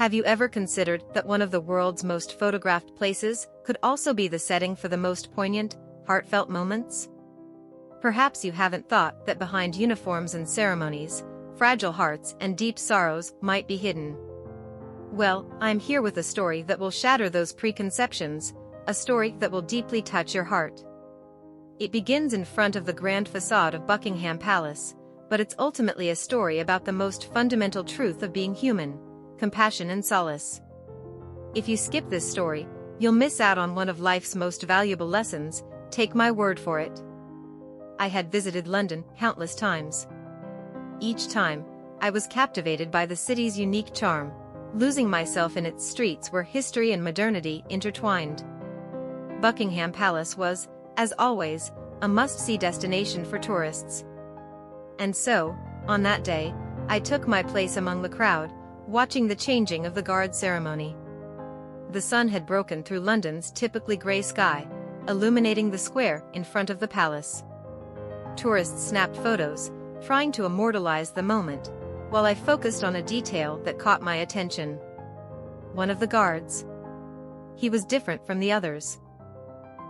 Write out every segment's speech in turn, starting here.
Have you ever considered that one of the world's most photographed places could also be the setting for the most poignant, heartfelt moments? Perhaps you haven't thought that behind uniforms and ceremonies, fragile hearts and deep sorrows might be hidden. Well, I'm here with a story that will shatter those preconceptions, a story that will deeply touch your heart. It begins in front of the grand facade of Buckingham Palace, but it's ultimately a story about the most fundamental truth of being human: compassion and solace. If you skip this story, you'll miss out on one of life's most valuable lessons, take my word for it. I had visited London countless times. Each time, I was captivated by the city's unique charm, losing myself in its streets where history and modernity intertwined. Buckingham Palace was, as always, a must-see destination for tourists. And so, on that day, I took my place among the crowd, watching the changing of the guard ceremony. The sun had broken through London's typically grey sky, illuminating the square in front of the palace. Tourists snapped photos, trying to immortalize the moment, while I focused on a detail that caught my attention. One of the guards. He was different from the others.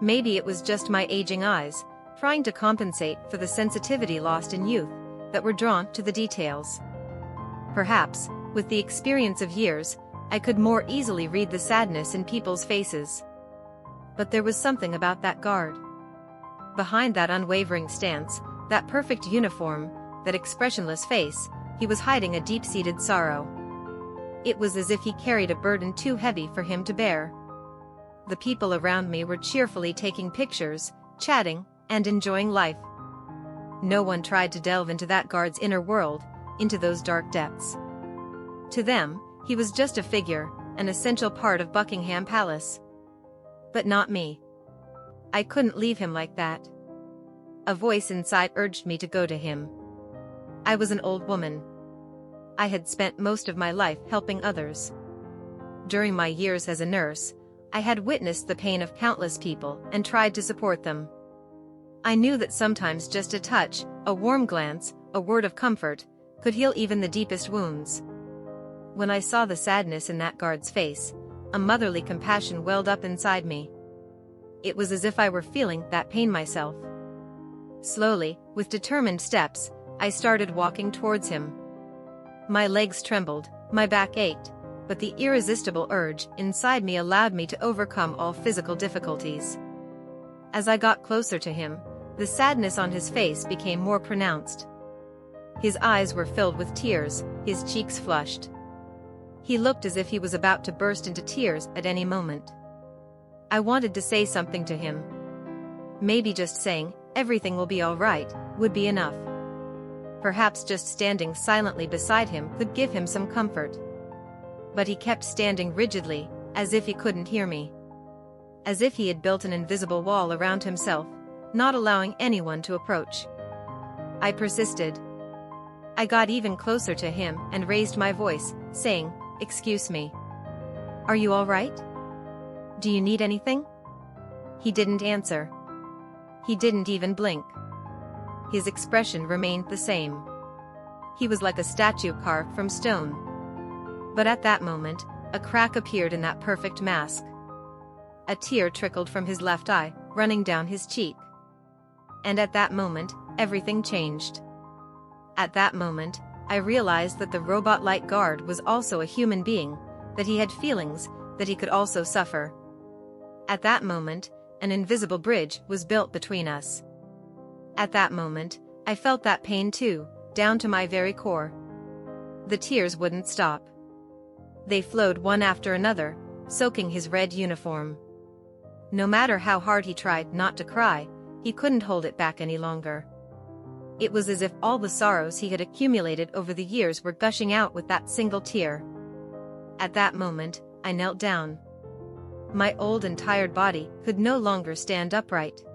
Maybe it was just my aging eyes, trying to compensate for the sensitivity lost in youth, that were drawn to the details. Perhaps, with the experience of years, I could more easily read the sadness in people's faces. But there was something about that guard. Behind that unwavering stance, that perfect uniform, that expressionless face, he was hiding a deep-seated sorrow. It was as if he carried a burden too heavy for him to bear. The people around me were cheerfully taking pictures, chatting, and enjoying life. No one tried to delve into that guard's inner world, into those dark depths. To them, he was just a figure, an essential part of Buckingham Palace. But not me. I couldn't leave him like that. A voice inside urged me to go to him. I was an old woman. I had spent most of my life helping others. During my years as a nurse, I had witnessed the pain of countless people and tried to support them. I knew that sometimes just a touch, a warm glance, a word of comfort, could heal even the deepest wounds. When I saw the sadness in that guard's face, a motherly compassion welled up inside me. It was as if I were feeling that pain myself. Slowly, with determined steps, I started walking towards him. My legs trembled, my back ached, but the irresistible urge inside me allowed me to overcome all physical difficulties. As I got closer to him, the sadness on his face became more pronounced. His eyes were filled with tears, his cheeks flushed. He looked as if he was about to burst into tears at any moment. I wanted to say something to him. Maybe just saying, "Everything will be all right," would be enough. Perhaps just standing silently beside him could give him some comfort. But he kept standing rigidly, as if he couldn't hear me. As if he had built an invisible wall around himself, not allowing anyone to approach. I persisted. I got even closer to him and raised my voice, saying, "Excuse me. Are you all right? Do you need anything?" He didn't answer. He didn't even blink. His expression remained the same. He was like a statue carved from stone. But at that moment, a crack appeared in that perfect mask. A tear trickled from his left eye, running down his cheek. And at that moment, everything changed. At that moment, I realized that the robot-like guard was also a human being, that he had feelings, that he could also suffer. At that moment, an invisible bridge was built between us. At that moment, I felt that pain too, down to my very core. The tears wouldn't stop. They flowed one after another, soaking his red uniform. No matter how hard he tried not to cry, he couldn't hold it back any longer. It was as if all the sorrows he had accumulated over the years were gushing out with that single tear. At that moment, I knelt down. My old and tired body could no longer stand upright.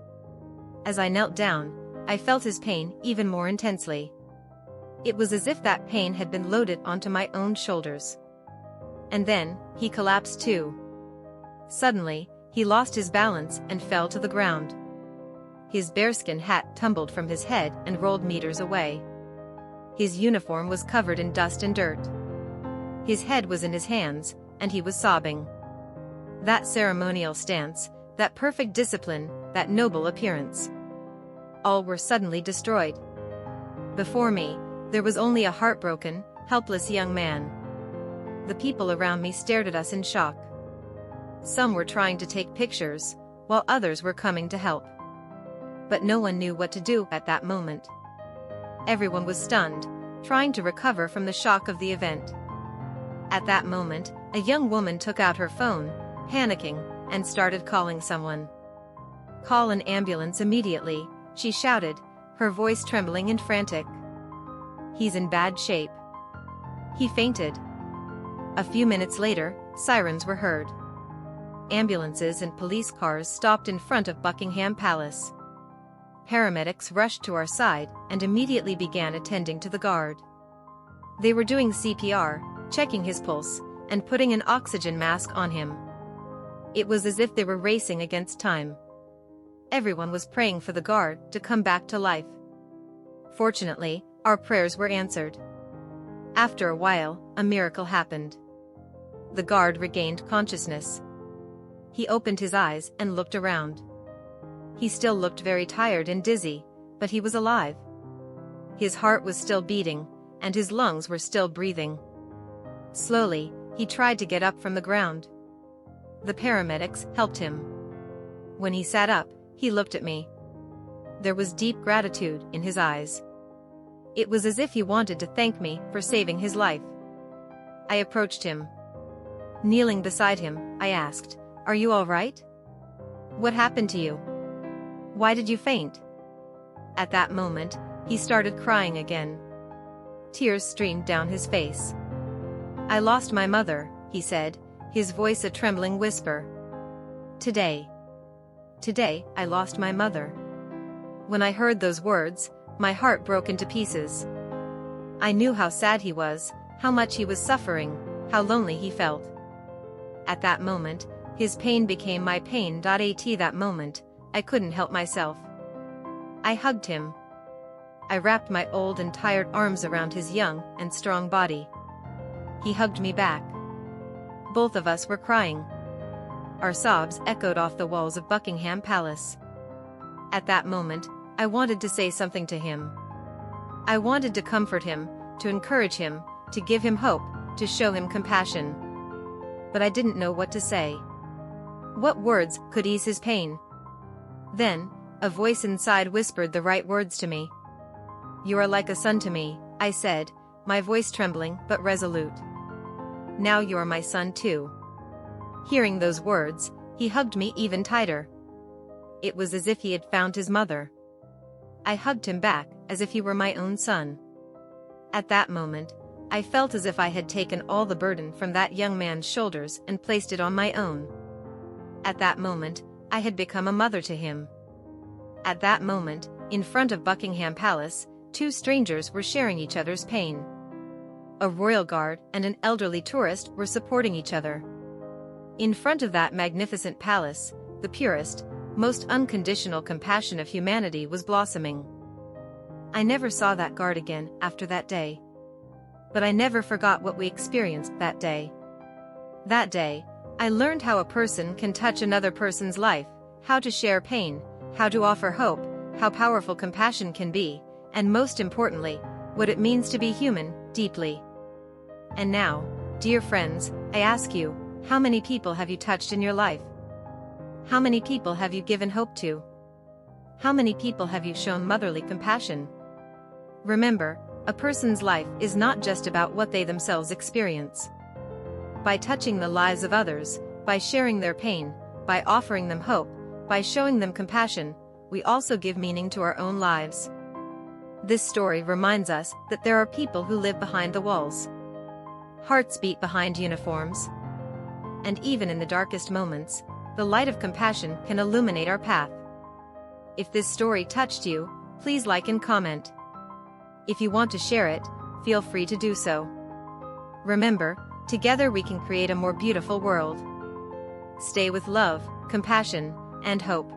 As I knelt down, I felt his pain even more intensely. It was as if that pain had been loaded onto my own shoulders. And then, he collapsed too. Suddenly, he lost his balance and fell to the ground. His bearskin hat tumbled from his head and rolled meters away. His uniform was covered in dust and dirt. His head was in his hands, and he was sobbing. That ceremonial stance, that perfect discipline, that noble appearance. All were suddenly destroyed. Before me, there was only a heartbroken, helpless young man. The people around me stared at us in shock. Some were trying to take pictures, while others were coming to help. But no one knew what to do at that moment. Everyone was stunned, trying to recover from the shock of the event. At that moment, a young woman took out her phone, panicking, and started calling someone. "Call an ambulance immediately," she shouted, her voice trembling and frantic. "He's in bad shape. He fainted." A few minutes later, sirens were heard. Ambulances and police cars stopped in front of Buckingham Palace. Paramedics rushed to our side and immediately began attending to the guard. They were doing CPR, checking his pulse, and putting an oxygen mask on him. It was as if they were racing against time. Everyone was praying for the guard to come back to life. Fortunately, our prayers were answered. After a while, a miracle happened. The guard regained consciousness. He opened his eyes and looked around. He still looked very tired and dizzy, but he was alive. His heart was still beating, and his lungs were still breathing. Slowly, he tried to get up from the ground. The paramedics helped him. When he sat up, he looked at me. There was deep gratitude in his eyes. It was as if he wanted to thank me for saving his life. I approached him. Kneeling beside him, I asked, "Are you all right? What happened to you? Why did you faint?" At that moment, he started crying again. Tears streamed down his face. "I lost my mother," he said, his voice a trembling whisper. Today, I lost my mother." When I heard those words, my heart broke into pieces. I knew how sad he was, how much he was suffering, how lonely he felt. At that moment, his pain became my pain. That moment, I couldn't help myself. I hugged him. I wrapped my old and tired arms around his young and strong body. He hugged me back. Both of us were crying. Our sobs echoed off the walls of Buckingham Palace. At that moment, I wanted to say something to him. I wanted to comfort him, to encourage him, to give him hope, to show him compassion. But I didn't know what to say. What words could ease his pain? Then, a voice inside whispered the right words to me. "You are like a son to me," I said, my voice trembling but resolute. "Now you are my son too." Hearing those words, he hugged me even tighter. It was as if he had found his mother. I hugged him back as if he were my own son. At that moment, I felt as if I had taken all the burden from that young man's shoulders and placed it on my own. At that moment, I had become a mother to him. At that moment, in front of Buckingham Palace, two strangers were sharing each other's pain. A royal guard and an elderly tourist were supporting each other. In front of that magnificent palace, the purest, most unconditional compassion of humanity was blossoming. I never saw that guard again after that day. But I never forgot what we experienced that day. That day, I learned how a person can touch another person's life, how to share pain, how to offer hope, how powerful compassion can be, and most importantly, what it means to be human, deeply. And now, dear friends, I ask you, how many people have you touched in your life? How many people have you given hope to? How many people have you shown motherly compassion? Remember, a person's life is not just about what they themselves experience. By touching the lives of others, by sharing their pain, by offering them hope, by showing them compassion, we also give meaning to our own lives. This story reminds us that there are people who live behind the walls. Hearts beat behind uniforms. And even in the darkest moments, the light of compassion can illuminate our path. If this story touched you, please like and comment. If you want to share it, feel free to do so. Remember, together we can create a more beautiful world. Stay with love, compassion, and hope.